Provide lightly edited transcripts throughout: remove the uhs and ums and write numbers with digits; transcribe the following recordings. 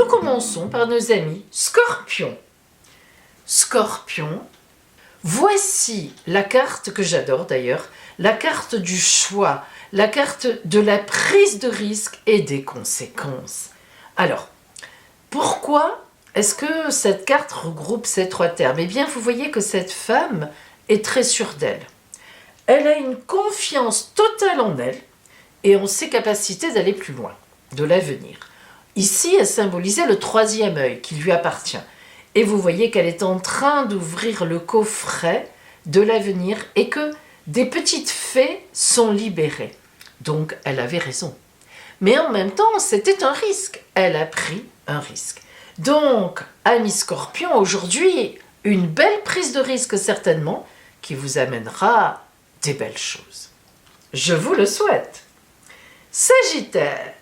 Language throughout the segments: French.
Nous commençons par nos amis Scorpions. Scorpion, voici la carte que j'adore d'ailleurs, la carte du choix, la carte de la prise de risque et des conséquences. Alors, pourquoi est-ce que cette carte regroupe ces trois termes? Eh bien, vous voyez que cette femme est très sûre d'elle. Elle a une confiance totale en elle et en ses capacités d'aller plus loin, de l'avenir. Ici, elle symbolisait le troisième œil qui lui appartient. Et vous voyez qu'elle est en train d'ouvrir le coffret de l'avenir et que des petites fées sont libérées. Donc, elle avait raison. Mais en même temps, c'était un risque. Elle a pris un risque. Donc, amis Scorpion, aujourd'hui, une belle prise de risque certainement qui vous amènera des belles choses. Je vous le souhaite. Sagittaire.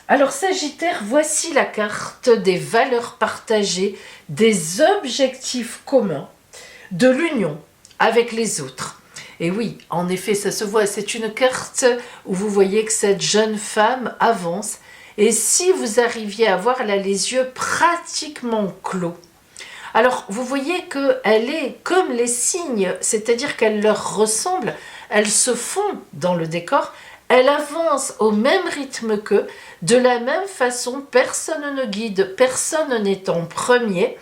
Alors Sagittaire, voici la carte des valeurs partagées, des objectifs communs, de l'union avec les autres. Et oui, en effet, ça se voit, c'est une carte où vous voyez que cette jeune femme avance. Et si vous arriviez à voir, elle a les yeux pratiquement clos. Alors, vous voyez qu'elle est comme les cygnes, c'est-à-dire qu'elle leur ressemble, elle se fond dans le décor, elle avance au même rythme qu'eux, de la même façon, personne ne guide, personne n'est en premier,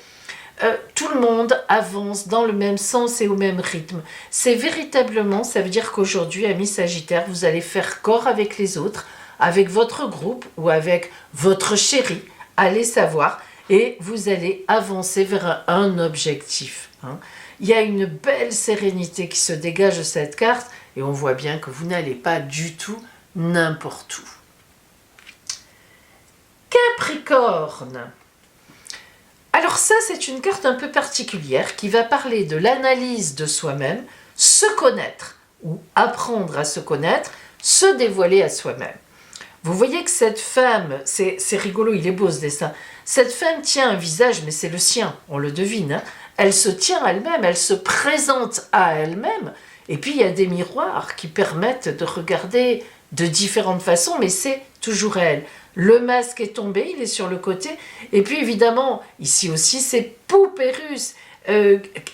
tout le monde avance dans le même sens et au même rythme. C'est véritablement, ça veut dire qu'aujourd'hui, amis Sagittaire, vous allez faire corps avec les autres, avec votre groupe ou avec votre chéri, allez savoir, et vous allez avancer vers un objectif. Il y a une belle sérénité qui se dégage de cette carte, et on voit bien que vous n'allez pas du tout n'importe où. Capricorne. Alors ça, c'est une carte un peu particulière qui va parler de l'analyse de soi-même, se connaître ou apprendre à se connaître, se dévoiler à soi-même. Vous voyez que cette femme, c'est rigolo, il est beau ce dessin, cette femme tient un visage, mais c'est le sien, on le devine, elle se tient à elle-même, elle se présente à elle-même, et puis il y a des miroirs qui permettent de regarder de différentes façons, mais c'est toujours elle. Le masque est tombé, il est sur le côté, et puis évidemment, ici aussi, c'est poupée russe.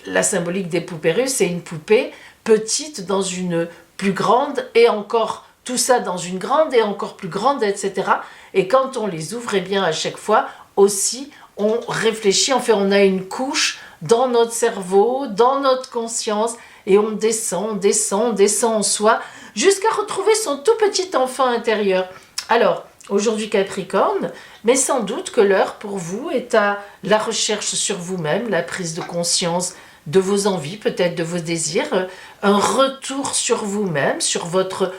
La symbolique des poupées russes, c'est une poupée petite dans une plus grande, et encore tout ça dans une grande et encore plus grande, etc. Et quand on les ouvre, eh bien à chaque fois aussi, on réfléchit, en fait, on a une couche dans notre cerveau, dans notre conscience, et on descend, on descend, on descend en soi, jusqu'à retrouver son tout petit enfant intérieur. Alors, aujourd'hui Capricorne, mais sans doute que l'heure pour vous est à la recherche sur vous-même, la prise de conscience de vos envies, peut-être de vos désirs, un retour sur vous-même, sur votre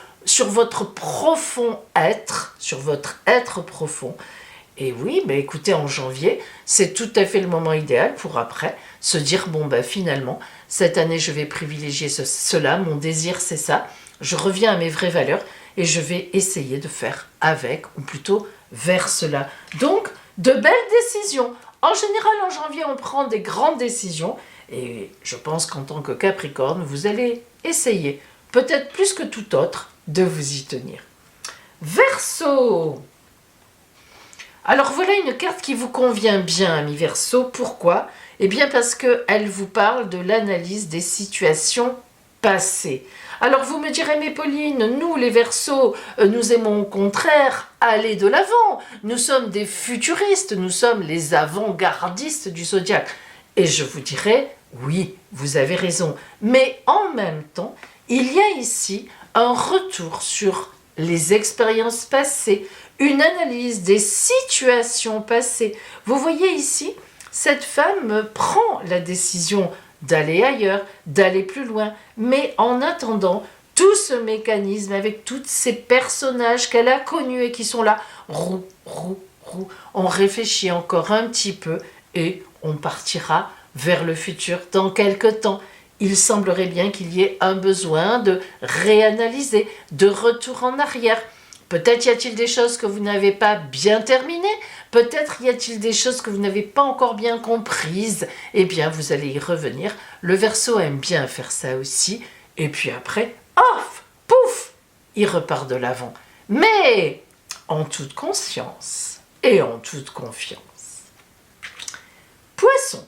profond être, sur votre être profond. Et oui, mais écoutez, en janvier, c'est tout à fait le moment idéal pour après se dire, bon ben finalement, cette année je vais privilégier cela, mon désir c'est ça, je reviens à mes vraies valeurs et je vais essayer de faire avec, ou plutôt vers cela. Donc, de belles décisions. En général, en janvier, on prend des grandes décisions et je pense qu'en tant que Capricorne, vous allez essayer, peut-être plus que tout autre, de vous y tenir. Verseau. Alors voilà une carte qui vous convient bien, amis Verseau. Pourquoi? Eh bien parce qu'elle vous parle de l'analyse des situations passées. Alors vous me direz, mais Pauline, nous les Verseaux, nous aimons au contraire aller de l'avant. Nous sommes des futuristes, nous sommes les avant-gardistes du zodiaque. Et je vous dirais, oui, vous avez raison. Mais en même temps, il y a ici un retour sur les expériences passées, une analyse des situations passées. Vous voyez ici, cette femme prend la décision d'aller ailleurs, d'aller plus loin, mais en attendant, tout ce mécanisme avec tous ces personnages qu'elle a connus et qui sont là, roue, roue, roue, on réfléchit encore un petit peu et on partira vers le futur dans quelques temps. Il semblerait bien qu'il y ait un besoin de réanalyser, de retour en arrière. Peut-être y a-t-il des choses que vous n'avez pas bien terminées, peut-être y a-t-il des choses que vous n'avez pas encore bien comprises. Eh bien, vous allez y revenir. Le Verseau aime bien faire ça aussi. Et puis après, off, pouf, il repart de l'avant. Mais en toute conscience. et en toute confiance. Poisson.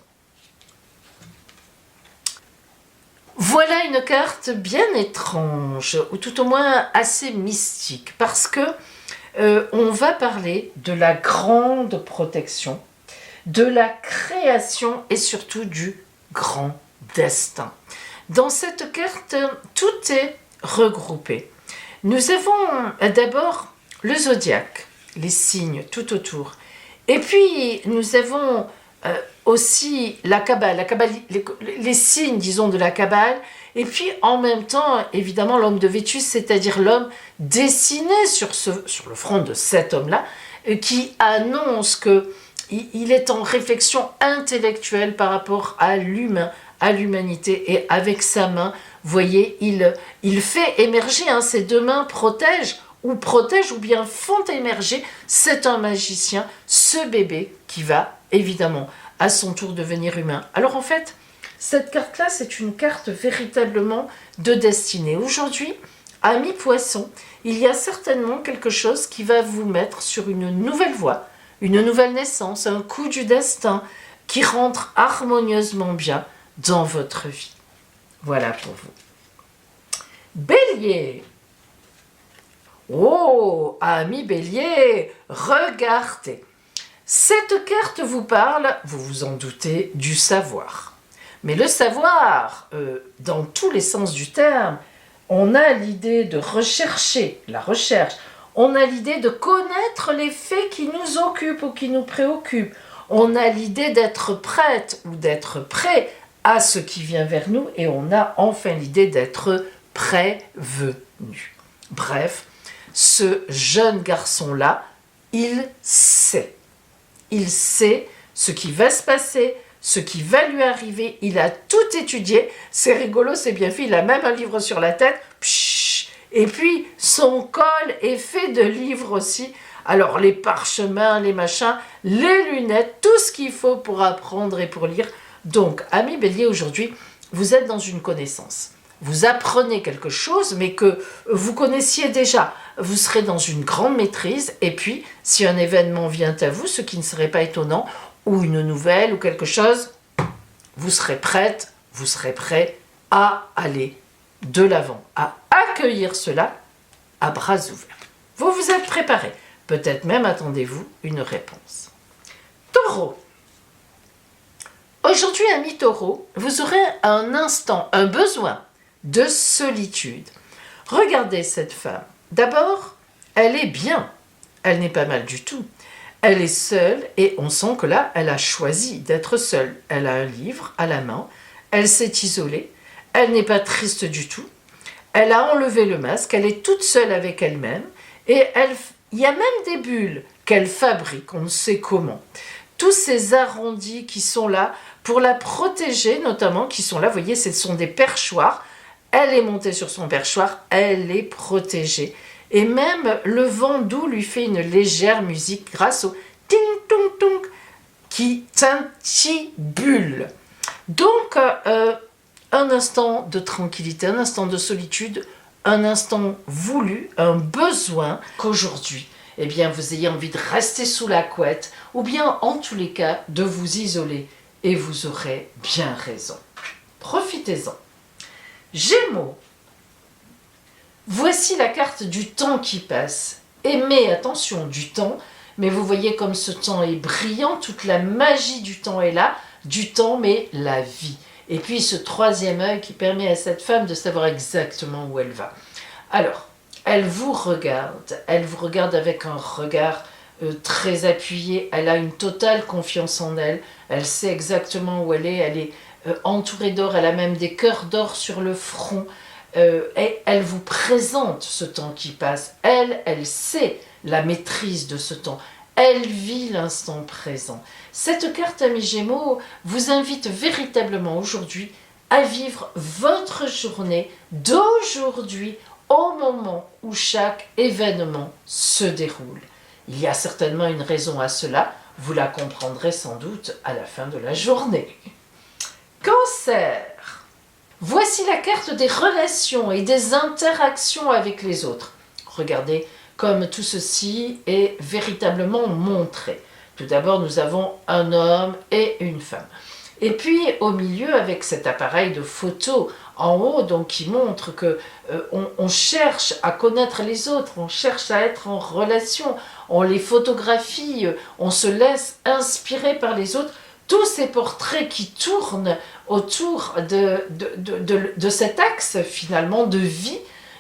Voilà une carte bien étrange, ou tout au moins assez mystique, parce que on va parler de la grande protection, de la création et surtout du grand destin. Dans cette carte, tout est regroupé. Nous avons d'abord le zodiaque, les signes tout autour. Et puis, nous avons aussi la Kabbale, les signes, disons, de la Kabbale. Et puis, en même temps, évidemment, l'homme de Vétus, c'est-à-dire l'homme dessiné sur le front de cet homme-là, qui annonce qu'il est en réflexion intellectuelle par rapport à l'humain, à l'humanité. Et avec sa main, vous voyez, il fait émerger, ses deux mains protègent ou bien font émerger, c'est un magicien, ce bébé qui va évidemment à son tour devenir humain. Alors en fait, cette carte-là, c'est une carte véritablement de destinée. Aujourd'hui, amis poissons, il y a certainement quelque chose qui va vous mettre sur une nouvelle voie, une nouvelle naissance, un coup du destin qui rentre harmonieusement bien dans votre vie. Voilà pour vous. Bélier. Oh, ami Bélier, regardez. Cette carte vous parle, vous vous en doutez, du savoir. Mais le savoir, dans tous les sens du terme, on a l'idée de rechercher, la recherche. On a l'idée de connaître les faits qui nous occupent ou qui nous préoccupent. On a l'idée d'être prête ou d'être prêt à ce qui vient vers nous. Et on a enfin l'idée d'être prévenu. Bref, ce jeune garçon-là, il sait. Il sait ce qui va se passer, ce qui va lui arriver. Il a tout étudié. C'est rigolo, c'est bien fait. Il a même un livre sur la tête. Et puis, son col est fait de livres aussi. Alors, les parchemins, les machins, les lunettes, tout ce qu'il faut pour apprendre et pour lire. Donc, ami Bélier, aujourd'hui, vous êtes dans une connaissance. Vous apprenez quelque chose, mais que vous connaissiez déjà. Vous serez dans une grande maîtrise. Et puis, si un événement vient à vous, ce qui ne serait pas étonnant, ou une nouvelle, ou quelque chose, vous serez prête, vous serez prêt à aller de l'avant, à accueillir cela à bras ouverts. Vous vous êtes préparé. Peut-être même attendez-vous une réponse. Taureau. Aujourd'hui, ami Taureau, vous aurez un instant, un besoin de solitude. Regardez cette femme. D'abord, elle est bien. Elle n'est pas mal du tout. Elle est seule et on sent que là, elle a choisi d'être seule. Elle a un livre à la main. Elle s'est isolée. Elle n'est pas triste du tout. Elle a enlevé le masque. Elle est toute seule avec elle-même. Et il y a même des bulles qu'elle fabrique, on ne sait comment. Tous ces arrondis qui sont là pour la protéger, notamment, qui sont là, vous voyez, ce sont des perchoirs. Elle est montée sur son perchoir, elle est protégée. Et même le vent doux lui fait une légère musique grâce au ting-tung-tung qui tintibule. Donc, un instant de tranquillité, un instant de solitude, un instant voulu, un besoin qu'aujourd'hui, eh bien, vous ayez envie de rester sous la couette ou bien, en tous les cas, de vous isoler. Et vous aurez bien raison. Profitez-en. Gémeaux. Voici la carte du temps qui passe. Aimez, attention, du temps, mais vous voyez comme ce temps est brillant, toute la magie du temps est là, du temps, mais la vie. Et puis ce troisième œil qui permet à cette femme de savoir exactement où elle va. Alors, elle vous regarde avec un regard très appuyé, elle a une totale confiance en elle, elle sait exactement où elle est entourée d'or, elle a même des cœurs d'or sur le front, et elle vous présente ce temps qui passe, elle sait la maîtrise de ce temps, elle vit l'instant présent. Cette carte, amis Gémeaux, vous invite véritablement aujourd'hui à vivre votre journée d'aujourd'hui au moment où chaque événement se déroule. Il y a certainement une raison à cela, vous la comprendrez sans doute à la fin de la journée. Cancer. Voici la carte des relations et des interactions avec les autres. Regardez comme tout ceci est véritablement montré. Tout d'abord, nous avons un homme et une femme. Et puis, au milieu, avec cet appareil de photo en haut, donc qui montre que on cherche à connaître les autres, on cherche à être en relation, on les photographie, on se laisse inspirer par les autres. Tous ces portraits qui tournent autour de cet axe, finalement, de vie.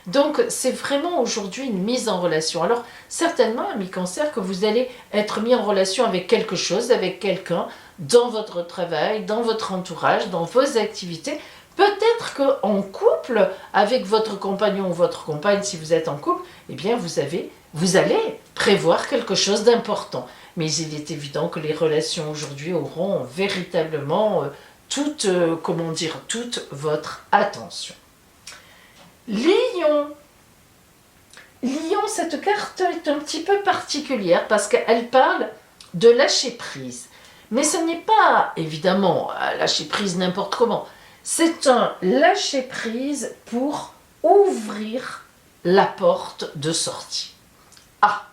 Donc, c'est vraiment aujourd'hui une mise en relation. Alors, certainement, ami Cancer, que vous allez être mis en relation avec quelque chose, avec quelqu'un, dans votre travail, dans votre entourage, dans vos activités. Peut-être qu'en couple, avec votre compagnon ou votre compagne, si vous êtes en couple, eh bien, vous allez prévoir quelque chose d'important. Mais il est évident que les relations aujourd'hui auront véritablement toute votre attention. Lion. Lion, cette carte est un petit peu particulière parce qu'elle parle de lâcher prise. Mais ce n'est pas, évidemment, lâcher prise n'importe comment. C'est un lâcher prise pour ouvrir la porte de sortie. Ah,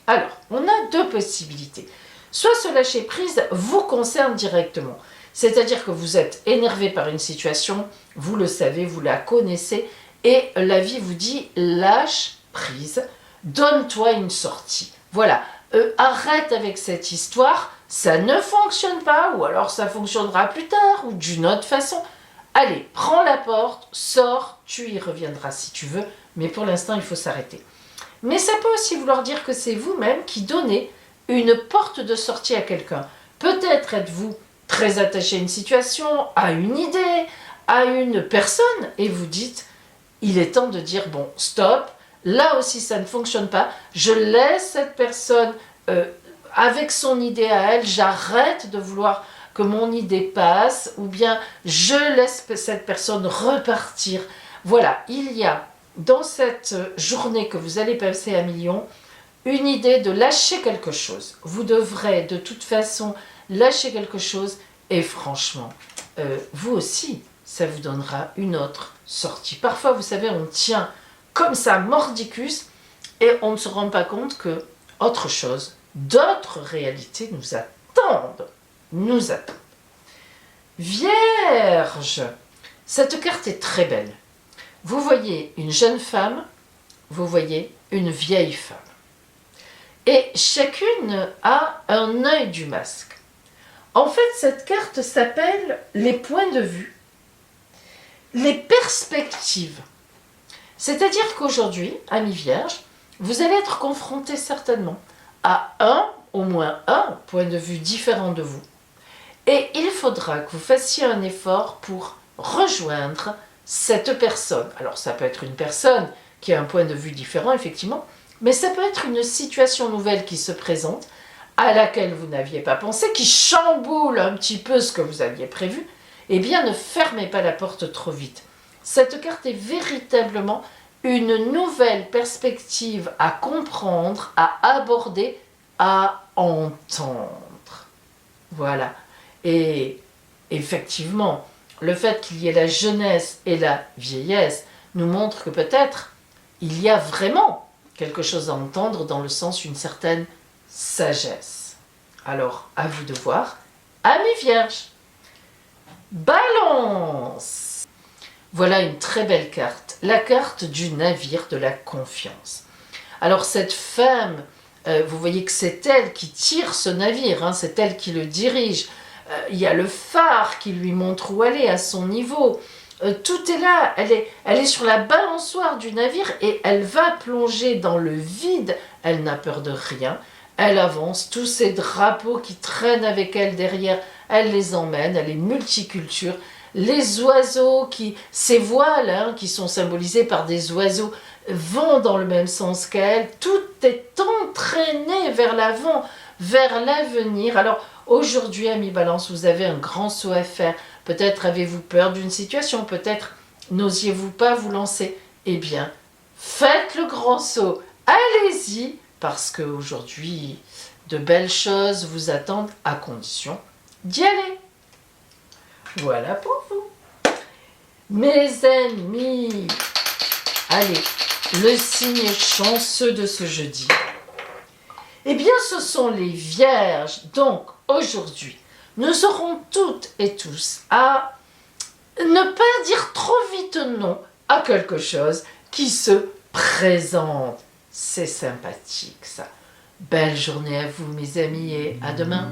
alors, on a deux possibilités. Soit ce lâcher prise vous concerne directement. C'est-à-dire que vous êtes énervé par une situation, vous le savez, vous la connaissez, et la vie vous dit lâche prise, donne-toi une sortie. Voilà, arrête avec cette histoire, ça ne fonctionne pas, ou alors ça fonctionnera plus tard, ou d'une autre façon. Allez, prends la porte, sors, tu y reviendras si tu veux, mais pour l'instant il faut s'arrêter. Mais ça peut aussi vouloir dire que c'est vous-même qui donnez une porte de sortie à quelqu'un. Peut-être êtes-vous très attaché à une situation, à une idée, à une personne, et vous dites, il est temps de dire, bon, stop, là aussi ça ne fonctionne pas, je laisse cette personne avec son idée à elle, j'arrête de vouloir que mon idée passe, ou bien je laisse cette personne repartir. Voilà, il y a dans cette journée que vous allez passer à Lion, une idée de lâcher quelque chose. Vous devrez de toute façon lâcher quelque chose et franchement, vous aussi, ça vous donnera une autre sortie. Parfois, vous savez, on tient comme ça mordicus et on ne se rend pas compte que autre chose, d'autres réalités nous attendent. Nous attendent. Vierge, cette carte est très belle. Vous voyez une jeune femme, vous voyez une vieille femme. Et chacune a un œil du masque. En fait, cette carte s'appelle les points de vue, les perspectives. C'est-à-dire qu'aujourd'hui, amis vierges, vous allez être confrontés certainement à au moins un point de vue différent de vous. Et il faudra que vous fassiez un effort pour rejoindre cette personne. Alors ça peut être une personne qui a un point de vue différent, effectivement, mais ça peut être une situation nouvelle qui se présente, à laquelle vous n'aviez pas pensé, qui chamboule un petit peu ce que vous aviez prévu. Eh bien, ne fermez pas la porte trop vite. Cette carte est véritablement une nouvelle perspective à comprendre, à aborder, à entendre. Voilà. Et effectivement, le fait qu'il y ait la jeunesse et la vieillesse nous montre que peut-être il y a vraiment quelque chose à entendre dans le sens d'une certaine sagesse. Alors, à vous de voir. Amis vierges, Balance. Voilà une très belle carte, la carte du navire de la confiance. Alors cette femme, vous voyez que c'est elle qui tire ce navire, hein, c'est elle qui le dirige. Il y a le phare qui lui montre où aller à son niveau. Tout est là, elle est sur la balançoire du navire et elle va plonger dans le vide. Elle n'a peur de rien, elle avance, tous ces drapeaux qui traînent avec elle derrière, elle les emmène, elle est multiculture. Les oiseaux, ces voiles hein, qui sont symbolisés par des oiseaux, vont dans le même sens qu'elle. Tout est entraîné vers l'avant, vers l'avenir. Alors aujourd'hui, amis Balance, vous avez un grand saut à faire. Peut-être avez-vous peur d'une situation, peut-être n'osiez-vous pas vous lancer. Eh bien, faites le grand saut, allez-y, parce qu'aujourd'hui, de belles choses vous attendent à condition d'y aller. Voilà pour vous. Mes amis, allez, le signe chanceux de ce jeudi? Eh bien, ce sont les vierges. Donc, aujourd'hui, nous aurons toutes et tous à ne pas dire trop vite non à quelque chose qui se présente. C'est sympathique, ça. Belle journée à vous, mes amis, et à demain.